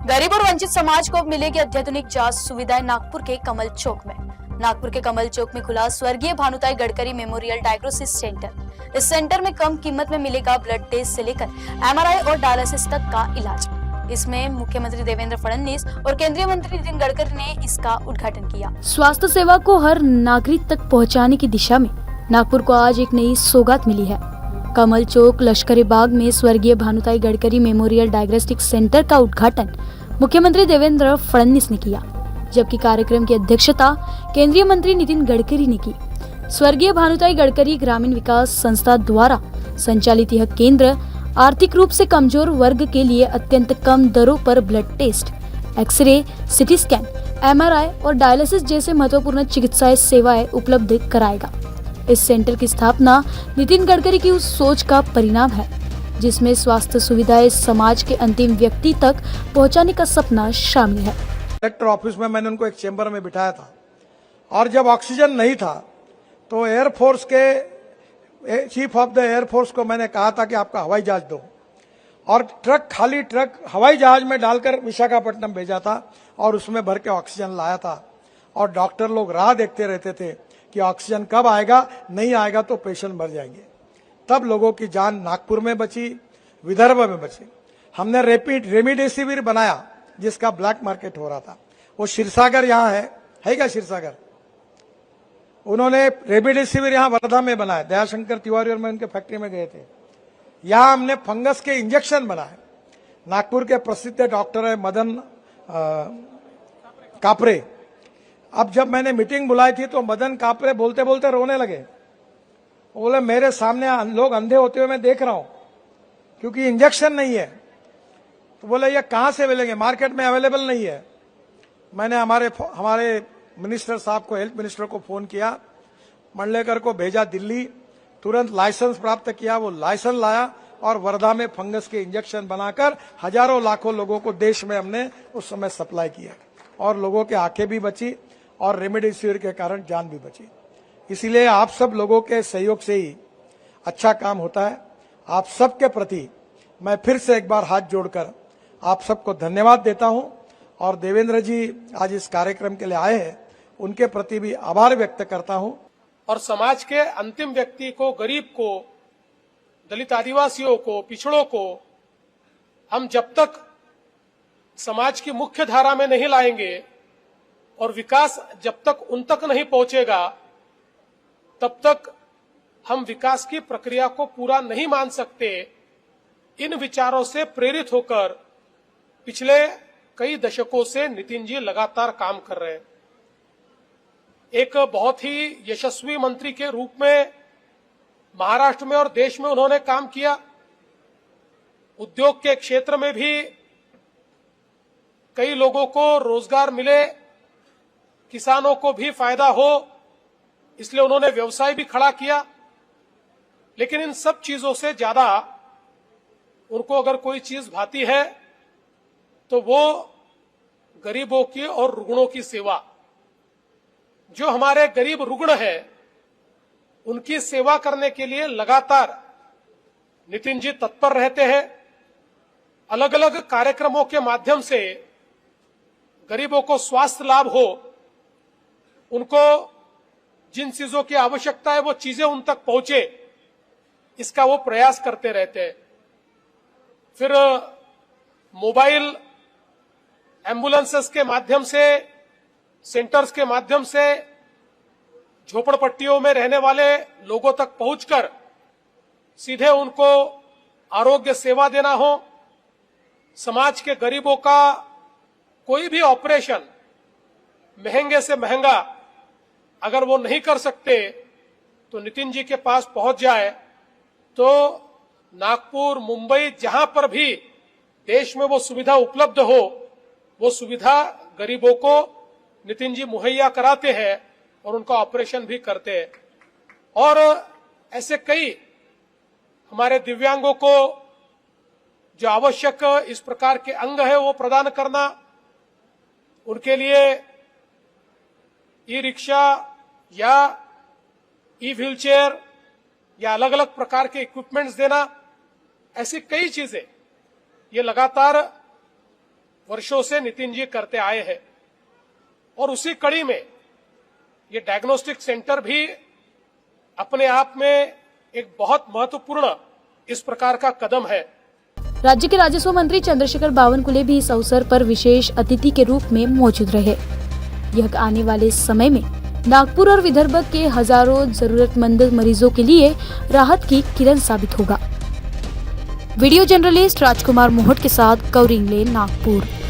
गरीब और वंचित समाज को अब मिलेगी अत्याधुनिक जांच सुविधाएं नागपुर के कमल चौक में। नागपुर के कमल चौक में खुला स्वर्गीय Bhanutai Gadkari memorial diagnosis centre. इस सेंटर में कम कीमत में मिलेगा ब्लड टेस्ट से लेकर एमआरआई और डायलिसिस तक का इलाज। इसमें मुख्यमंत्री देवेंद्र फडणवीस और केंद्रीय मंत्री नितिन गडकरी ने इसका उद्घाटन किया। स्वास्थ्य सेवा को हर नागरिक तक पहुंचाने की दिशा में नागपुर को आज एक नई सौगात मिली है। कमल चौक लश्करी बाग में स्वर्गीय Bhanutai Gadkari memorial diagnostic centre का उद्घाटन मुख्यमंत्री देवेंद्र फडणवीस ने किया, जबकि कार्यक्रम की अध्यक्षता केंद्रीय मंत्री नितिन गडकरी ने की। स्वर्गीय भानुताई गडकरी ग्रामीण विकास संस्था द्वारा संचालित यह केंद्र आर्थिक रूप से कमजोर वर्ग के लिए अत्यंत कम दरों पर blood test, x ray, CT scan, MRI और डायलिसिस जैसे महत्वपूर्ण चिकित्सा सेवाएं उपलब्ध कराएगा। इस सेंटर की स्थापना नितिन गडकरी की उस सोच का परिणाम है जिसमें स्वास्थ्य सुविधाएं समाज के अंतिम व्यक्ति तक पहुंचाने का सपना शामिल है। कलेक्टर ऑफिस में मैंने उनको एक चेंबर में बिठाया था और जब ऑक्सीजन नहीं था तो एयरफोर्स के चीफ ऑफ द एयरफोर्स को मैंने कहा था कि आपका हवाई जहाज दो, और खाली ट्रक हवाई जहाज में डालकर विशाखापट्टनम भेजा था और उसमें भर के ऑक्सीजन लाया था। और डॉक्टर लोग राह देखते रहते थे कि ऑक्सीजन कब आएगा, नहीं आएगा तो पेशेंट मर जाएंगे। तब लोगों की जान नागपुर में बची, विदर्भ में बची। हमने रेमडेसिविर बनाया जिसका ब्लैक मार्केट हो रहा था। वो क्षीरसागर यहाँ है क्या क्षीरसागर? उन्होंने रेमडेसिविर यहाँ वर्धा में बनाया। दयाशंकर तिवारी और मैं उनके फैक्ट्री में गए थे। यहाँ हमने फंगस के इंजेक्शन बनाए। नागपुर के प्रसिद्ध डॉक्टर है मदन कापरे। अब जब मैंने मीटिंग बुलाई थी तो मदन कापरे बोलते बोलते रोने लगे। बोले मेरे सामने लोग अंधे होते हुए मैं देख रहा हूं क्योंकि इंजेक्शन नहीं है। तो बोले ये कहां से मिलेंगे, मार्केट में अवेलेबल नहीं है। मैंने हमारे मिनिस्टर साहब को, हेल्थ मिनिस्टर को फोन किया, मंडलेकर को भेजा दिल्ली, तुरंत लाइसेंस प्राप्त किया। वो लाइसेंस लाया और वर्धा में फंगस के इंजेक्शन बनाकर हजारों लाखों लोगों को देश में हमने उस समय सप्लाई किया और लोगों के आंखें भी बची और रेमडेसिविर के कारण जान भी बची। इसीलिए आप सब लोगों के सहयोग से ही अच्छा काम होता है। आप सबके प्रति मैं फिर से एक बार हाथ जोड़कर आप सबको धन्यवाद देता हूं और देवेंद्र जी आज इस कार्यक्रम के लिए आए हैं, उनके प्रति भी आभार व्यक्त करता हूं। और समाज के अंतिम व्यक्ति को, गरीब को, दलित आदिवासियों को, पिछड़ों को हम जब तक समाज की मुख्य धारा में नहीं लाएंगे और विकास जब तक उन तक नहीं पहुंचेगा तब तक हम विकास की प्रक्रिया को पूरा नहीं मान सकते। इन विचारों से प्रेरित होकर पिछले कई दशकों से नितिन जी लगातार काम कर रहे हैं। एक बहुत ही यशस्वी मंत्री के रूप में महाराष्ट्र में और देश में उन्होंने काम किया। उद्योग के क्षेत्र में भी कई लोगों को रोजगार मिले, किसानों को भी फायदा हो, इसलिए उन्होंने व्यवसाय भी खड़ा किया। लेकिन इन सब चीजों से ज्यादा उनको अगर कोई चीज भाती है तो वो गरीबों की और रुग्णों की सेवा। जो हमारे गरीब रुग्ण हैं उनकी सेवा करने के लिए लगातार नितिन जी तत्पर रहते हैं। अलग अलग कार्यक्रमों के माध्यम से गरीबों को स्वास्थ्य लाभ हो, उनको जिन चीजों की आवश्यकता है वो चीजें उन तक पहुंचे, इसका वो प्रयास करते रहते हैं। फिर मोबाइल एम्बुलेंसेस के माध्यम से, सेंटर्स के माध्यम से झोपड़पट्टियों में रहने वाले लोगों तक पहुंचकर सीधे उनको आरोग्य सेवा देना हो। समाज के गरीबों का कोई भी ऑपरेशन महंगे से महंगा अगर वो नहीं कर सकते तो नितिन जी के पास पहुंच जाए तो नागपुर, मुंबई, जहां पर भी देश में वो सुविधा उपलब्ध हो, वो सुविधा गरीबों को नितिन जी मुहैया कराते हैं और उनका ऑपरेशन भी करते हैं। और ऐसे कई हमारे दिव्यांगों को जो आवश्यक इस प्रकार के अंग है वो प्रदान करना, उनके लिए ई रिक्शा या ई व्हीलचेयर या अलग अलग प्रकार के इक्विपमेंट्स देना, ऐसी कई चीजें ये लगातार वर्षों से नितिन जी करते आए हैं और उसी कड़ी में ये डायग्नोस्टिक सेंटर भी अपने आप में एक बहुत महत्वपूर्ण इस प्रकार का कदम है। राज्य के राजस्व मंत्री चंद्रशेखर बावनकुले भी इस अवसर पर विशेष अतिथि के रूप में मौजूद रहे। यह आने वाले समय में नागपुर और विदर्भ के हजारों जरूरतमंद मरीजों के लिए राहत की किरण साबित होगा। वीडियो जर्नलिस्ट राजकुमार मोहट के साथ गौरी इंग्लैंड, नागपुर।